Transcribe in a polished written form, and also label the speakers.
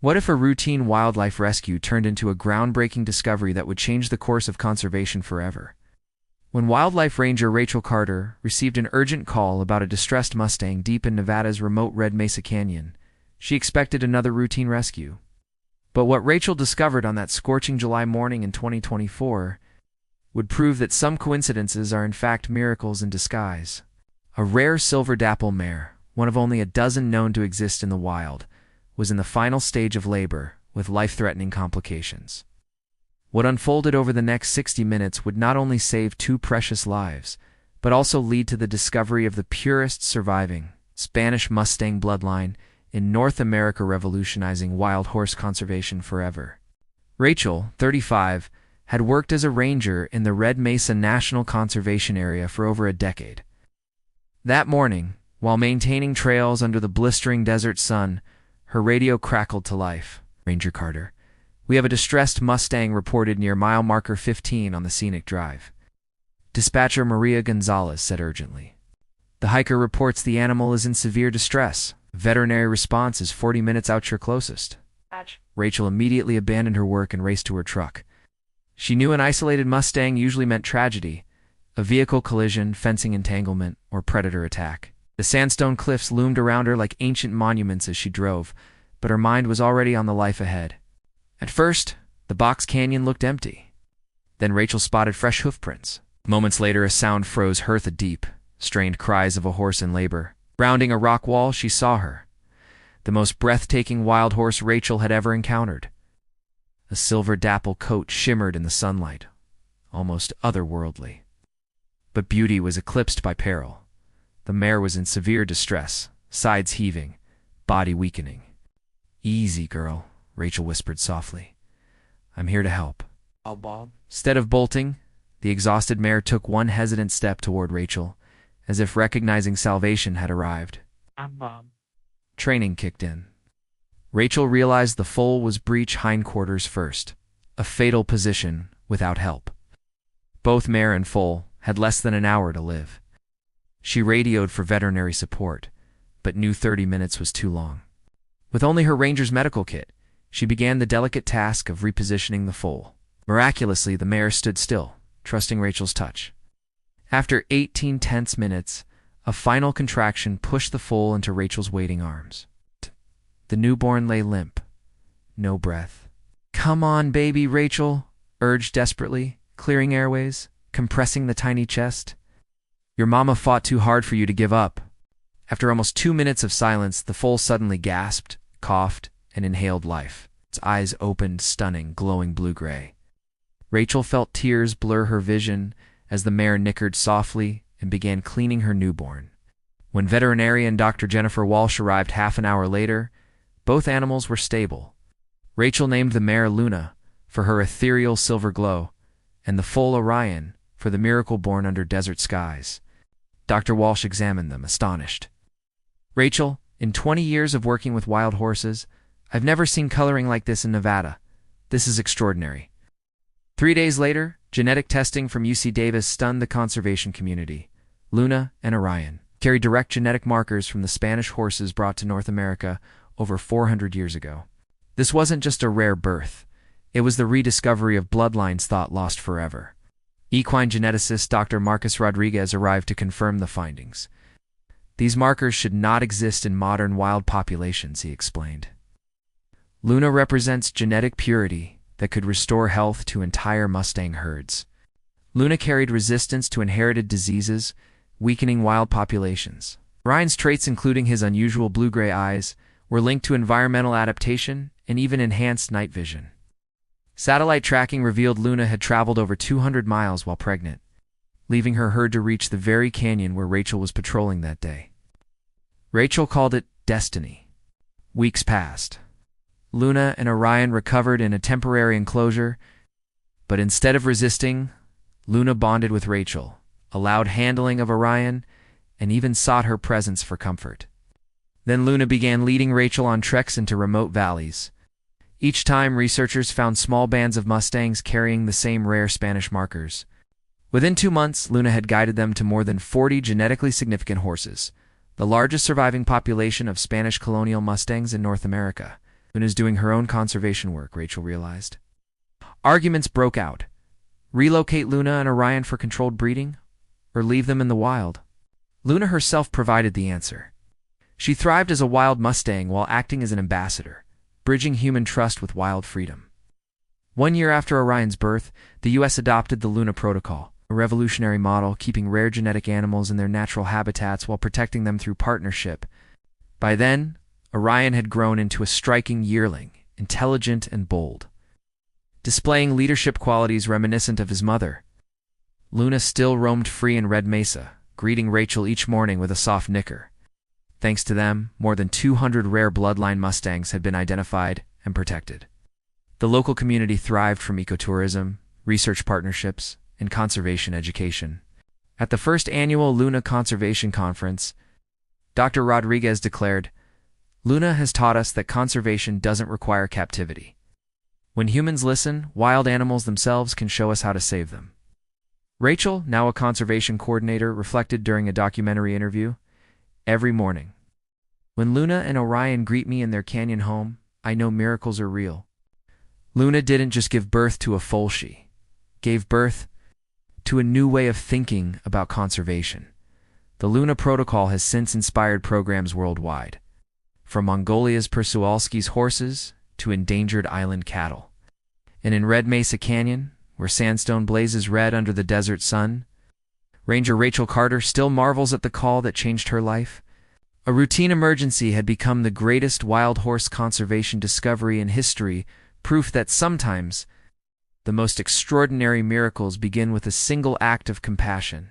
Speaker 1: What if a routine wildlife rescue turned into a groundbreaking discovery that would change the course of conservation forever? When wildlife ranger Rachel Carter received an urgent call about a distressed Mustang deep in Nevada's remote Red Mesa Canyon, she expected another routine rescue. But what Rachel discovered on that scorching July morning in 2024 would prove that some coincidences are in fact miracles in disguise. A rare silver dapple mare, one of only a dozen known to exist in the wild, was in the final stage of labor with life-threatening complications. What unfolded over the next 60 minutes would not only save two precious lives, but also lead to the discovery of the purest surviving Spanish Mustang bloodline in North America, revolutionizing wild horse conservation forever. Rachel, 35, had worked as a ranger in the Red Mesa National Conservation Area for over a decade. That morning, while maintaining trails under the blistering desert sun, her radio crackled to life. "Ranger Carter, we have a distressed Mustang reported near mile marker 15 on the scenic drive," dispatcher Maria Gonzalez said urgently. "The hiker reports the animal is in severe distress. Veterinary response is 40 minutes out your closest." Rachel immediately abandoned her work and raced to her truck. She knew an isolated Mustang usually meant tragedy, a vehicle collision, fencing entanglement, or predator attack. The sandstone cliffs loomed around her like ancient monuments as she drove, but her mind was already on the life ahead. At first, the box canyon looked empty. Then Rachel spotted fresh hoofprints. Moments later, a sound froze Hertha deep, strained cries of a horse in labor. Rounding a rock wall, she saw her, the most breathtaking wild horse Rachel had ever encountered. A silver dapple coat shimmered in the sunlight, almost otherworldly. But beauty was eclipsed by peril. The mare was in severe distress, sides heaving, body weakening. "Easy, girl," Rachel whispered softly. "I'm here to help." Instead of bolting, the exhausted mare took one hesitant step toward Rachel, as if recognizing salvation had arrived. Training kicked in. Rachel realized the foal was breech hindquarters first, a fatal position without help. Both mare and foal had less than an hour to live. She radioed for veterinary support, but knew 30 minutes was too long. With only her ranger's medical kit, she began the delicate task of repositioning the foal. Miraculously, the mare stood still, trusting Rachel's touch. After 18 tense minutes, a final contraction pushed the foal into Rachel's waiting arms. The newborn lay limp, no breath. "Come on, baby," Rachel urged desperately, clearing airways, compressing the tiny chest. "Your mama fought too hard for you to give up." After almost 2 minutes of silence, the foal suddenly gasped, coughed, and inhaled life. Its eyes opened, stunning, glowing blue-gray. Rachel felt tears blur her vision as the mare nickered softly and began cleaning her newborn. When veterinarian Dr. Jennifer Walsh arrived half an hour later, both animals were stable. Rachel named the mare Luna for her ethereal silver glow, and the foal Orion for the miracle born under desert skies. Dr. Walsh examined them, astonished. "Rachel, in 20 years of working with wild horses, I've never seen coloring like this in Nevada. This is extraordinary." 3 days later, genetic testing from UC Davis stunned the conservation community. Luna and Orion carried direct genetic markers from the Spanish horses brought to North America over 400 years ago. This wasn't just a rare birth. It was the rediscovery of bloodlines thought lost forever. Equine geneticist Dr. Marcus Rodriguez arrived to confirm the findings. "These markers should not exist in modern wild populations," he explained. Luna represents genetic purity that could restore health to entire Mustang herds. Luna carried resistance to inherited diseases, weakening wild populations. Orion's traits, including his unusual blue-gray eyes, were linked to environmental adaptation and even enhanced night vision. Satellite tracking revealed Luna had traveled over 200 miles while pregnant, leaving her herd to reach the very canyon where Rachel was patrolling that day. Rachel called it destiny. Weeks passed. Luna and Orion recovered in a temporary enclosure, but instead of resisting, Luna bonded with Rachel, allowed handling of Orion, and even sought her presence for comfort. Then Luna began leading Rachel on treks into remote valleys. Each time, researchers found small bands of Mustangs carrying the same rare Spanish markers. Within 2 months, Luna had guided them to more than 40 genetically significant horses, the largest surviving population of Spanish colonial Mustangs in North America. Luna's doing her own conservation work, Rachel realized. Arguments broke out. Relocate Luna and Orion for controlled breeding, or leave them in the wild? Luna herself provided the answer. She thrived as a wild Mustang while acting as an ambassador, bridging human trust with wild freedom. 1 year after Orion's birth, the U.S. adopted the Luna Protocol, a revolutionary model keeping rare genetic animals in their natural habitats while protecting them through partnership. By then, Orion had grown into a striking yearling, intelligent and bold. Displaying leadership qualities reminiscent of his mother, Luna still roamed free in Red Mesa, greeting Rachel each morning with a soft nicker. Thanks to them, more than 200 rare bloodline Mustangs had been identified and protected. The local community thrived from ecotourism, research partnerships, and conservation education. At the first annual Luna Conservation Conference, Dr. Rodriguez declared, "Luna has taught us that conservation doesn't require captivity. When humans listen, wild animals themselves can show us how to save them." Rachel, now a conservation coordinator, reflected during a documentary interview, "Every morning, when Luna and Orion greet me in their canyon home, I know miracles are real." Luna didn't just give birth to a foal, she gave birth to a new way of thinking about conservation. The Luna Protocol has since inspired programs worldwide, from Mongolia's Persualski's horses to endangered island cattle. And in Red Mesa Canyon, where sandstone blazes red under the desert sun, Ranger Rachel Carter still marvels at the call that changed her life. A routine emergency had become the greatest wild horse conservation discovery in history, proof that sometimes the most extraordinary miracles begin with a single act of compassion.